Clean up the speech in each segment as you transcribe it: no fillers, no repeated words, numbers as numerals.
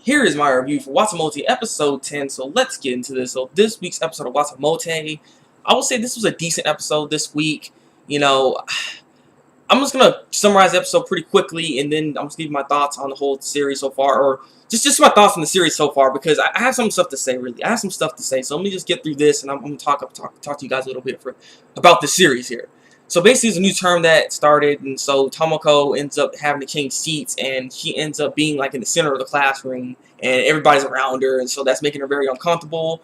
here is my review for Watamote episode 10, so let's get into this. So this week's episode of Watamote, I will say this was a decent episode this week. You know, I'm just going to summarize the episode pretty quickly, and then I'm just giving my thoughts on the whole series so far, or just my thoughts on the series so far, because I have some stuff to say, really. I have some stuff to say, so let me just get through this, and I'm going to talk to you guys a little bit about the series here. So basically, it's a new term that started, and so Tomoko ends up having to change seats, and she ends up being like in the center of the classroom, and everybody's around her, and so that's making her very uncomfortable.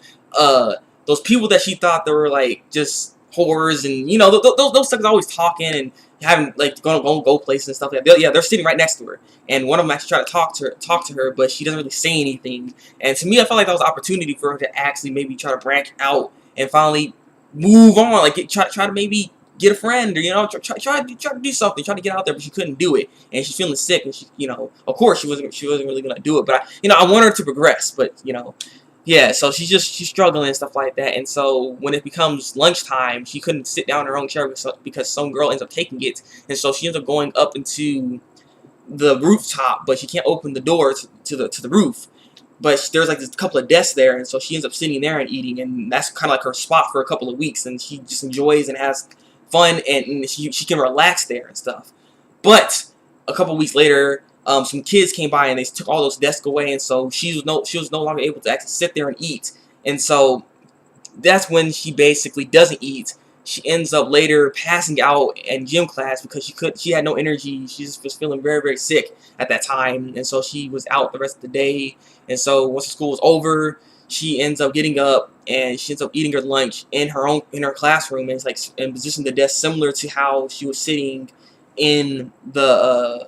Those people that she thought they were like just whores, and you know those suckers always talking and having like go places and stuff like that. They're sitting right next to her, and one of them actually tried to talk to her, but she doesn't really say anything. And to me, I felt like that was an opportunity for her to actually maybe try to branch out and finally move on, like try to maybe get a friend, or you know, try to do something, try to get out there, but she couldn't do it, and she's feeling sick, and she, you know, of course she wasn't really gonna do it, but I want her to progress, but you know, yeah, so she's struggling and stuff like that, and so when it becomes lunchtime, she couldn't sit down in her own chair because some girl ends up taking it, and so she ends up going up into the rooftop, but she can't open the door to the roof. But there's like this couple of desks there, and so she ends up sitting there and eating, and that's kind of like her spot for a couple of weeks, and she just enjoys and has fun, and she can relax there and stuff. But a couple weeks later, some kids came by and they took all those desks away, and so she was no longer able to actually sit there and eat. And so that's when she basically doesn't eat. She ends up later passing out in gym class because she had no energy. She just was feeling very, very sick at that time, and so she was out the rest of the day. And so once the school was over, she ends up getting up and she ends up eating her lunch in her classroom, and it's like and positioning the desk similar to how she was sitting in the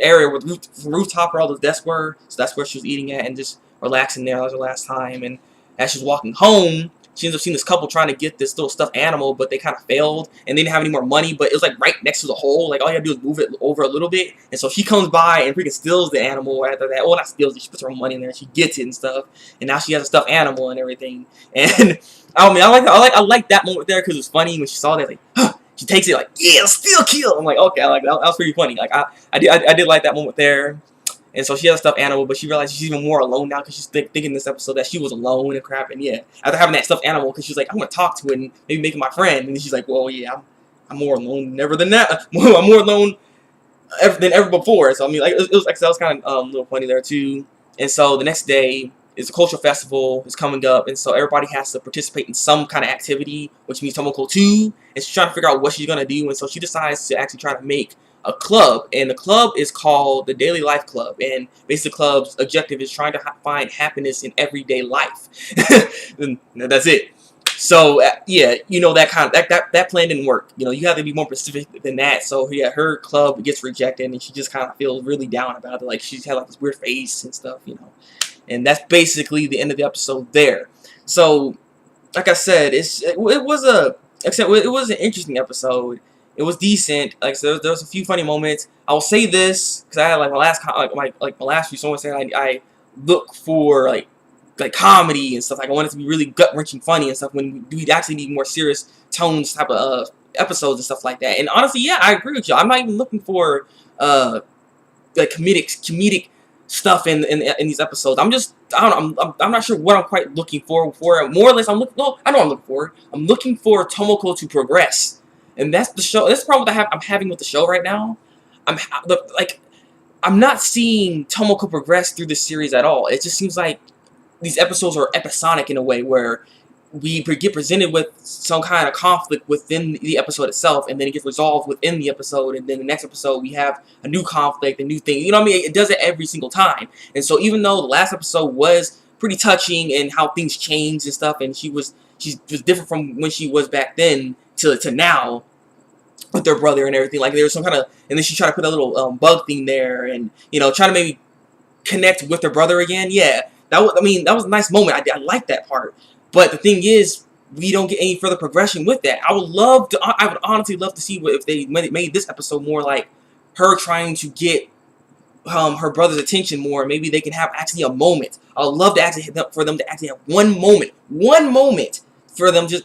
area where the rooftop where all the desks were. So that's where she was eating at and just relaxing there. That was her last time. And as she's walking home, she ends up seeing this couple trying to get this little stuffed animal, but they kind of failed, and they didn't have any more money, but it was like right next to the hole. Like all you had to do is move it over a little bit, and so she comes by and freaking steals the animal after that. Well, not steals it, she puts her own money in there, and she gets it and stuff, and now she has a stuffed animal and everything. And I mean, I like that moment there because it was funny when she saw that, like, huh, she takes it like, yeah, still kill. I'm like, okay, I like that. That was pretty funny. Like I did like that moment there. And so she has a stuffed animal, but she realized she's even more alone now because she's thinking this episode that she was alone and crap. And yeah, after having that stuffed animal, because she's like, I want to talk to it and maybe make it my friend. And then she's like, well, yeah, I'm more alone than ever than that. I'm more alone than ever before. So I mean, like it was like that was kind of a little funny there too. And so the next day is a cultural festival is coming up, and so everybody has to participate in some kind of activity, which means Tomoko too. And she's trying to figure out what she's gonna do, and so she decides to actually try to make a club, and the club is called the Daily Life Club, and basically the club's objective is trying to find happiness in everyday life. And that's it. So yeah, you know, that plan didn't work. You know, you have to be more specific than that. So yeah, her club gets rejected, and she just kind of feels really down about it. Like she's had like this weird face and stuff, you know. And that's basically the end of the episode there. So like I said, it was an interesting episode. It was decent. Like so there was a few funny moments. I will say this because I had like my last few songs saying I look for like comedy and stuff. Like I want it to be really gut wrenching funny and stuff. When we actually need more serious tones type of episodes and stuff like that. And honestly, yeah, I agree with you. I'm not even looking for like comedic stuff in these episodes. I'm not sure what I'm quite looking for. More or less, I know what I'm looking for. I'm looking for Tomoko to progress. And that's the show. That's the problem I'm having with the show right now. I'm not seeing Tomoko progress through this series at all. It just seems like these episodes are episodic in a way where we get presented with some kind of conflict within the episode itself, and then it gets resolved within the episode, and then the next episode we have a new conflict, a new thing. You know what I mean? It does it every single time. And so even though the last episode was pretty touching and how things changed and stuff, and she's different from when she was back then to now with their brother and everything. Like there was some kind of, and then she tried to put a little bug thing there, and you know, trying to maybe connect with their brother again. Yeah, that was a nice moment. I like that part. But the thing is, we don't get any further progression with that. I would honestly love to see if they made this episode more like her trying to get her brother's attention more. Maybe they can have actually a moment. I would love to actually for them to actually have one moment for them just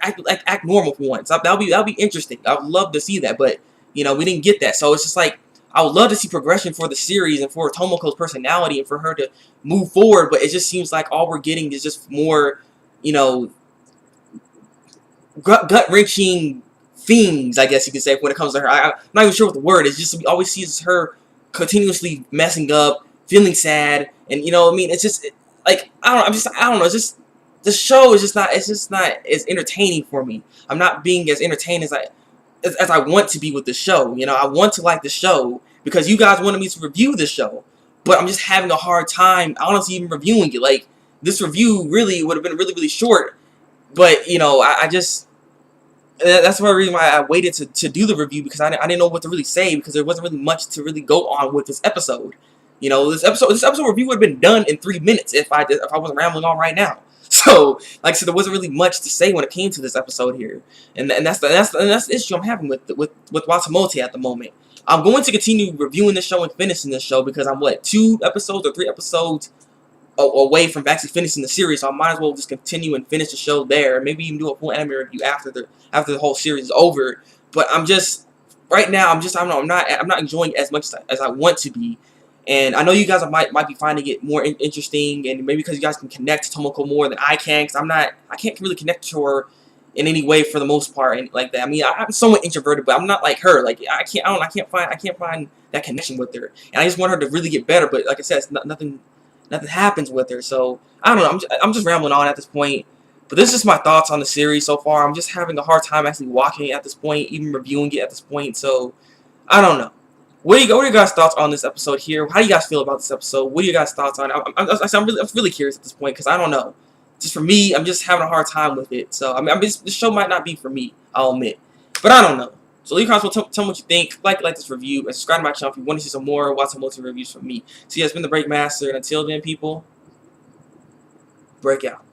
act normal for once. That'll be interesting. I would love to see that, but you know, we didn't get that. So it's just like I would love to see progression for the series and for Tomoko's personality and for her to move forward, but it just seems like all we're getting is just more, you know, gut-wrenching things, I guess you could say, when it comes to her. I'm not even sure what the word is. Just we always see her continuously messing up, feeling sad, and you know what I mean. It's just like I don't know. It's just the show is just not. It's just not as entertaining for me. I'm not being as entertained as I want to be with the show. You know, I want to like the show because you guys wanted me to review the show, but I'm just having a hard time, honestly, even reviewing it. Like this review really would have been really short, but you know, I just. That's one reason why I waited to do the review, because I didn't know what to really say, because there wasn't really much to really go on with this episode. You know, this episode review would have been done in 3 minutes if I wasn't rambling on right now. So, like I said, there wasn't really much to say when it came to this episode here, and that's the issue I'm having with Watamote at the moment. I'm going to continue reviewing this show and finishing this show because I'm 2 episodes or 3 episodes away from actually finishing the series, so I might as well just continue and finish the show there. Maybe even do a full anime review after the whole series is over. But I'm just right now. I'm not enjoying as much as I want to be. And I know you guys might be finding it more interesting, and maybe because you guys can connect to Tomoko more than I can, because I can't really connect to her in any way for the most part, and like that. I mean, I'm somewhat introverted, but I'm not like her. Like I can't find that connection with her, and I just want her to really get better. But like I said, nothing happens with her. So I don't know. I'm just rambling on at this point. But this is just my thoughts on the series so far. I'm just having a hard time actually watching it at this point, even reviewing it at this point. So I don't know. What are your guys' thoughts on this episode here? How do you guys feel about this episode? What are your guys' thoughts on it? I'm really curious at this point, because I don't know. Just for me, I'm just having a hard time with it. So I mean, this show might not be for me, I'll admit. But I don't know. So leave comments, tell me what you think. Like this review, and subscribe to my channel if you want to see some more Watamote reviews from me. So yeah, it's been the Breakmaster, and until then, people, break out.